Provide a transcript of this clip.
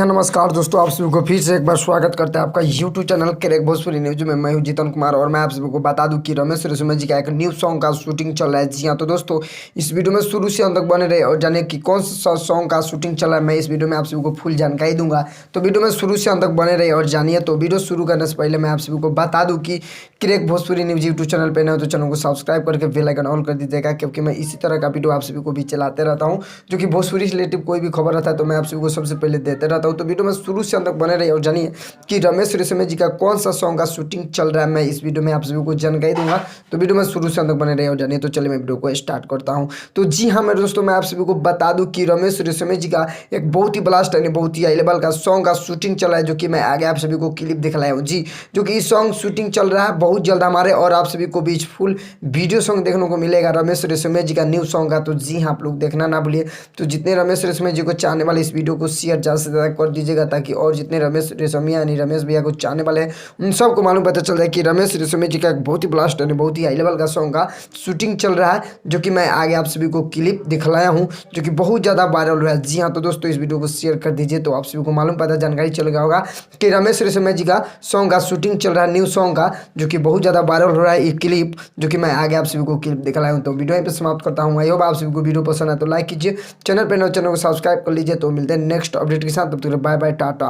हाँ, नमस्कार दोस्तों, आप सभी को फिर से एक बार स्वागत करते हैं आपका YouTube channel crack Bhojpuri news में। मैं हूं जीतन कुमार और मैं आप सभी को बता दूं कि रमेश रेशमिया जी का एक न्यू सॉन्ग का शूटिंग चल रहा है। जी हाँ, तो दोस्तों इस वीडियो में शुरू से अंत तक बने रहे और जाने कि कौन सा सॉन्ग का शूटिंग चल रहा है। मैं इस वीडियो में आप सभी को फुल जानकारी दूंगा, तो वीडियो में शुरू से अंत तक बने रहे और जानिए। तो वीडियो शुरू करने से पहले मैं आप सभी को बता दूँ कि crack Bhojpuri news YouTube channel पर नए हो तो चैनल को सब्सक्राइब करके बेल आइकन ऑन कर दीजिएगा, क्योंकि मैं इसी तरह का वीडियो आप सभी को भी चलाते रहता हूँ, जो कि भोजपुरी रिलेटिव कोई भी खबर रहता है तो मैं आप सभी को सबसे पहले देते रहता हूँ। तो वीडियो में शुरू से अंत तक बने रहिए और जानिए कि रमेश रेशमिया जी का कौन सा सॉन्ग का शूटिंग चल रहा है। मैं इस वीडियो में आप सभी को जानकारी दूंगा, तो वीडियो में शुरू से अंत तक बने रहिए और जानिए। तो चलिए मैं वीडियो को स्टार्ट करता हूं। तो जी हाँ मेरे दोस्तों, मैं आप सभी को बता दूं कि रमेश रेशमिया जी का एक बहुत ही ब्लास्ट यानी बहुत ही हाई लेवल का सॉन्ग का शूटिंग चल रहा है, जो कि मैं आगे आप सभी को क्लिप दिखलाया हूँ जी। जो कि इस सॉन्ग शूटिंग चल रहा है बहुत जल्द हमारे और आप सभी को बीच फुल वीडियो सॉन्ग देखने को मिलेगा रमेश रेशमिया जी का न्यू सॉन्ग का। तो जी हाँ, आप लोग देखना ना भूलिए। तो जितने रमेश रेशमिया जी को चाहने वाले इस वीडियो को शेयर ज़्यादा से ज़्यादा कर दीजिएगा, ताकि और जितने रमेश रेशमिया यानी रमेश भैया को चाहने वाले हैं उन सबको मालूम पता चल जाए कि रमेश रेशमिया जी का एक बहुत ही ब्लास्ट यानी बहुत ही हाई लेवल का सॉन्ग का शूटिंग चल रहा है, जो कि मैं आगे आप सभी को क्लिप दिखलाया हूँ, जो कि बहुत ज़्यादा वायरल हुआ है। जी हाँ, तो दोस्तों इस वीडियो को शेयर कर दीजिए, तो आप सभी को मालूम पता जानकारी चल गया होगा कि रमेश रेशमिया जी का सॉन्ग का शूटिंग चल रहा है, न्यू सॉन्ग का, जो कि बहुत ज़्यादा वायरल हो रहा है ये क्लिप, जो कि मैं आगे आप सभी को क्लिप दिखलाया हूँ। तो वीडियो यहीं पर समाप्त करता हूँ। आई होप आप सभी को वीडियो पसंद है तो लाइक कीजिए, चैनल पर नए चैनल को सब्सक्राइब कर लीजिए। तो मिलते हैं नेक्स्ट अपडेट के साथ, तब तक बाय बाय, टाटा।